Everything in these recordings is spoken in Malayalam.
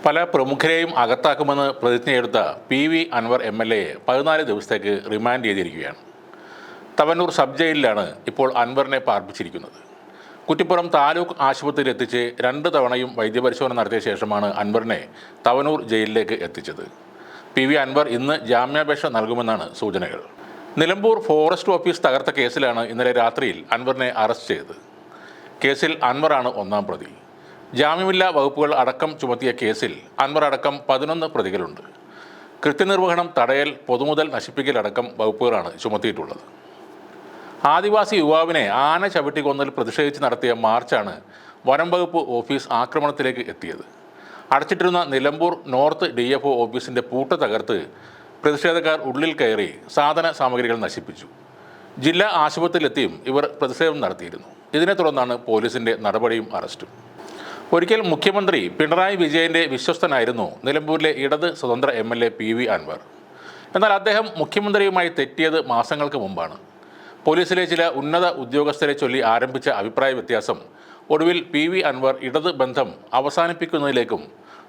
പല പ്രമുഖരെയും അകത്താക്കുമെന്ന് പ്രതിജ്ഞയെടുത്ത പി.വി. അൻവർ എം.എൽ.എയെ 14 ദിവസത്തേക്ക് റിമാൻഡ് ചെയ്തിരിക്കുകയാണ്. തവനൂർ സബ് ജയിലിലാണ് ഇപ്പോൾ അൻവറിനെ പാർപ്പിച്ചിരിക്കുന്നത്. കുറ്റിപ്പുറം താലൂക്ക് ആശുപത്രിയിൽ എത്തിച്ച് 2 തവണയും വൈദ്യപരിശോധന നടത്തിയ ശേഷമാണ് അൻവറിനെ തവനൂർ ജയിലിലേക്ക് എത്തിച്ചത്. പി.വി. അൻവർ ഇന്ന് ജാമ്യാപേക്ഷ നൽകുമെന്നാണ് സൂചനകൾ. നിലമ്പൂർ ഫോറസ്റ്റ് ഓഫീസ് തകർത്ത കേസിലാണ് ഇന്നലെ രാത്രിയിൽ അൻവറിനെ അറസ്റ്റ് ചെയ്തത്. കേസിൽ അൻവറാണ് 1-ാം പ്രതി. ജാമ്യമില്ലാ വകുപ്പുകൾ അടക്കം ചുമത്തിയ കേസിൽ അൻവർ അടക്കം 11 പ്രതികളുണ്ട്. കൃത്യനിർവഹണം തടയൽ, പൊതുമുതൽ നശിപ്പിക്കലടക്കം വകുപ്പുകളാണ് ചുമത്തിയിട്ടുള്ളത്. ആദിവാസി യുവാവിനെ ആന ചവിട്ടിക്കൊന്നതിൽ പ്രതിഷേധിച്ച് നടത്തിയ മാർച്ചാണ് വനം വകുപ്പ് ഓഫീസ് ആക്രമണത്തിലേക്ക് എത്തിയത്. അടച്ചിട്ടിരുന്ന നിലമ്പൂർ നോർത്ത് DFO ഓഫീസിൻ്റെ പൂട്ട് തകർത്ത് പ്രതിഷേധക്കാർ ഉള്ളിൽ കയറി സാധന സാമഗ്രികൾ നശിപ്പിച്ചു. ജില്ലാ ആശുപത്രിയിലെത്തിയും ഇവർ പ്രതിഷേധം നടത്തിയിരുന്നു. ഇതിനെ തുടർന്നാണ് പോലീസിൻ്റെ നടപടിയും അറസ്റ്റും. ഒരിക്കൽ മുഖ്യമന്ത്രി പിണറായി വിജയൻ്റെ വിശ്വസ്തനായിരുന്നു നിലമ്പൂരിലെ ഇടത് സ്വതന്ത്ര MLA പി.വി. അൻവർ. എന്നാൽ അദ്ദേഹം മുഖ്യമന്ത്രിയുമായി തെറ്റിയത് മാസങ്ങൾക്ക് മുമ്പാണ്. പോലീസിലെ ചില ഉന്നത ഉദ്യോഗസ്ഥരെ ചൊല്ലി ആരംഭിച്ച അഭിപ്രായ വ്യത്യാസം ഒടുവിൽ പി.വി. അൻവർ ഇടത് ബന്ധം അവസാനിപ്പിക്കുന്നതിലേക്കും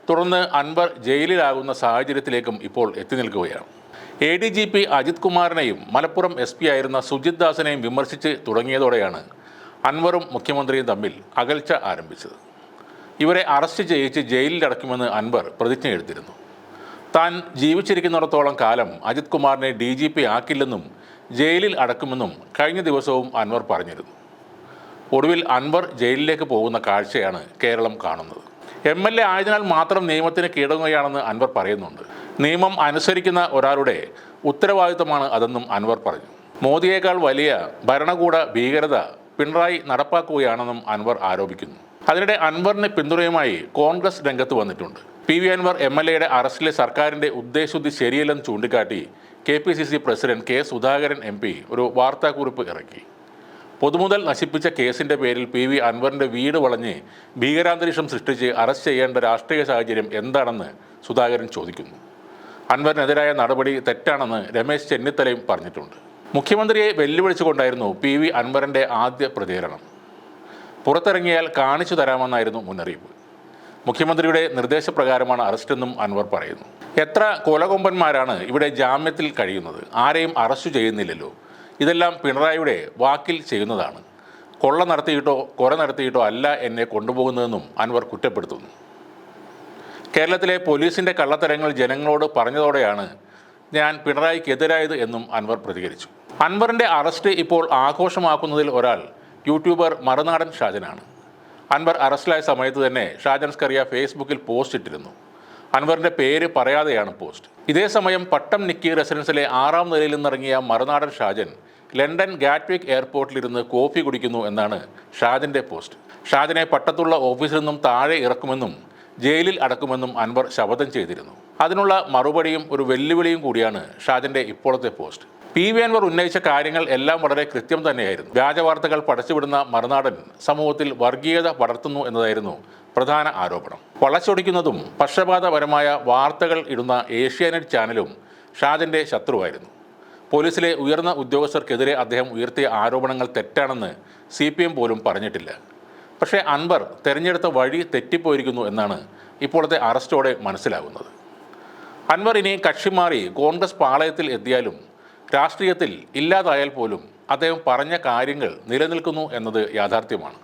തുടർന്ന് അൻവർ ജയിലിലാകുന്ന സാഹചര്യത്തിലേക്കും ഇപ്പോൾ എത്തി നിൽക്കുകയാണ്. ADGP അജിത് കുമാറിനെയും മലപ്പുറം SP ആയിരുന്ന സുജിത് ദാസിനെയും വിമർശിച്ച് തുടങ്ങിയതോടെയാണ് അൻവറും മുഖ്യമന്ത്രിയും തമ്മിൽ അകൽച്ച ആരംഭിച്ചത്. ഇവരെ അറസ്റ്റ് ചെയ്യിച്ച് ജയിലിലടക്കുമെന്ന് അൻവർ പ്രതിജ്ഞയെടുത്തിരുന്നു. താൻ ജീവിച്ചിരിക്കുന്നിടത്തോളം കാലം അജിത് കുമാറിനെ DGP ആക്കില്ലെന്നും ജയിലിൽ അടക്കുമെന്നും കഴിഞ്ഞ ദിവസവും അൻവർ പറഞ്ഞിരുന്നു. ഒടുവിൽ അൻവർ ജയിലിലേക്ക് പോകുന്ന കാഴ്ചയാണ് കേരളം കാണുന്നത്. MLA ആയതിനാൽ മാത്രം നിയമത്തിന് കീഴടങ്ങുകയാണെന്ന് അൻവർ പറയുന്നുണ്ട്. നിയമം അനുസരിക്കുന്ന ഒരാളുടെ ഉത്തരവാദിത്തമാണ് അതെന്നും അൻവർ പറഞ്ഞു. മോദിയേക്കാൾ വലിയ ഭരണകൂട ഭീകരത പിണറായി നടപ്പാക്കുകയാണെന്നും അൻവർ ആരോപിക്കുന്നു. അതിനിടെ അൻവറിന് പിന്തുണയുമായി കോൺഗ്രസ് രംഗത്ത് വന്നിട്ടുണ്ട്. പി.വി. അൻവർ MLAയുടെ അറസ്റ്റിലെ സർക്കാരിൻ്റെ ഉദ്ദേശശുദ്ധി ശരിയല്ലെന്ന് ചൂണ്ടിക്കാട്ടി KPCC president K. Sudhakaran MP ഒരു വാർത്താക്കുറിപ്പ് ഇറക്കി. പൊതുമുതൽ നശിപ്പിച്ച കേസിൻ്റെ പേരിൽ പി.വി. അൻവറിൻ്റെ വീട് വളഞ്ഞ് ഭീകരാന്തരീക്ഷം സൃഷ്ടിച്ച് അറസ്റ്റ് ചെയ്യേണ്ട രാഷ്ട്രീയ സാഹചര്യം എന്താണെന്ന് സുധാകരൻ ചോദിക്കുന്നു. അൻവറിനെതിരായ നടപടി തെറ്റാണെന്ന് രമേശ് ചെന്നിത്തലയും പറഞ്ഞിട്ടുണ്ട്. മുഖ്യമന്ത്രിയെ വെല്ലുവിളിച്ചുകൊണ്ടായിരുന്നു പി.വി. അൻവറിൻ്റെ ആദ്യ പ്രതികരണം. പുറത്തിറങ്ങിയാൽ കാണിച്ചു തരാമെന്നായിരുന്നു മുന്നറിയിപ്പ്. മുഖ്യമന്ത്രിയുടെ നിർദ്ദേശപ്രകാരമാണ് അറസ്റ്റെന്നും അൻവർ പറയുന്നു. എത്ര കൊലകൊമ്പന്മാരാണ് ഇവിടെ ജാമ്യത്തിൽ കഴിയുന്നത്? ആരെയും അറസ്റ്റ് ചെയ്യുന്നില്ലല്ലോ. ഇതെല്ലാം പിണറായിയുടെ വാക്കിൽ ചെയ്യുന്നതാണ്. കൊള്ള നടത്തിയിട്ടോ കൊല നടത്തിയിട്ടോ അല്ല എന്നെ കൊണ്ടുപോകുന്നതെന്നും അൻവർ കുറ്റപ്പെടുത്തുന്നു. കേരളത്തിലെ പോലീസിൻ്റെ കള്ളത്തരങ്ങൾ ജനങ്ങളോട് പറഞ്ഞതോടെയാണ് ഞാൻ പിണറായിക്കെതിരായത് എന്നും അൻവർ പ്രതികരിച്ചു. അൻവറിൻ്റെ അറസ്റ്റ് ഇപ്പോൾ ആഘോഷമാക്കുന്നതിൽ ഒരാൾ യൂട്യൂബർ മറുനാടൻ ഷാജനാണ്. അൻവർ അറസ്റ്റിലായ സമയത്ത് തന്നെ ഷാജൻ സ്കറിയ ഫേസ്ബുക്കിൽ പോസ്റ്റ് ഇട്ടിരുന്നു. അൻവറിൻ്റെ പേര് പറയാതെയാണ് പോസ്റ്റ്. ഇതേ സമയം പട്ടം നിക്കി റെസിഡൻസിലെ 6-ാം നിലയിൽ നിന്നിറങ്ങിയ മറുനാടൻ ഷാജൻ ലണ്ടൻ ഗാറ്റ്വിക് എയർപോർട്ടിലിരുന്ന് കോഫി കുടിക്കുന്നു എന്നാണ് ഷാജൻ്റെ പോസ്റ്റ്. ഷാജനെ പട്ടത്തുള്ള ഓഫീസിൽ നിന്നും താഴെ ഇറക്കുമെന്നും ജയിലിൽ അടക്കുമെന്നും അൻവർ ശപഥം ചെയ്തിരുന്നു. അതിനുള്ള മറുപടിയും ഒരു വെല്ലുവിളിയും കൂടിയാണ് ഷാജൻ്റെ ഇപ്പോഴത്തെ പോസ്റ്റ്. പി.വി. അൻവർ ഉന്നയിച്ച കാര്യങ്ങൾ എല്ലാം വളരെ കൃത്യം തന്നെയായിരുന്നു. വ്യാജവാർത്തകൾ പടച്ചുവിടുന്ന മറുനാടൻ സമൂഹത്തിൽ വർഗീയത പടർത്തുന്നു എന്നതായിരുന്നു പ്രധാന ആരോപണം. വളച്ചൊടിക്കുന്നതും പക്ഷപാതപരമായ വാർത്തകൾ ഇടുന്ന ഏഷ്യാനെറ്റ് ചാനലും ഷാജൻ്റെ ശത്രുവായിരുന്നു. പോലീസിലെ ഉയർന്ന ഉദ്യോഗസ്ഥർക്കെതിരെ അദ്ദേഹം ഉയർത്തിയ ആരോപണങ്ങൾ തെറ്റാണെന്ന് CPM പോലും പറഞ്ഞിട്ടില്ല. പക്ഷേ അൻവർ തെരഞ്ഞെടുത്ത വഴി തെറ്റിപ്പോയിരിക്കുന്നു എന്നാണ് ഇപ്പോഴത്തെ അറസ്റ്റോടെ മനസ്സിലാകുന്നത്. അൻവർ ഇനി കക്ഷി മാറി കോൺഗ്രസ് പാളയത്തിൽ എത്തിയാലും രാഷ്ട്രീയത്തിൽ ഇല്ലാതായാൽ പോലും അദ്ദേഹം പറഞ്ഞ കാര്യങ്ങൾ നിലനിൽക്കുന്നു എന്നത് യാഥാർത്ഥ്യമാണ്.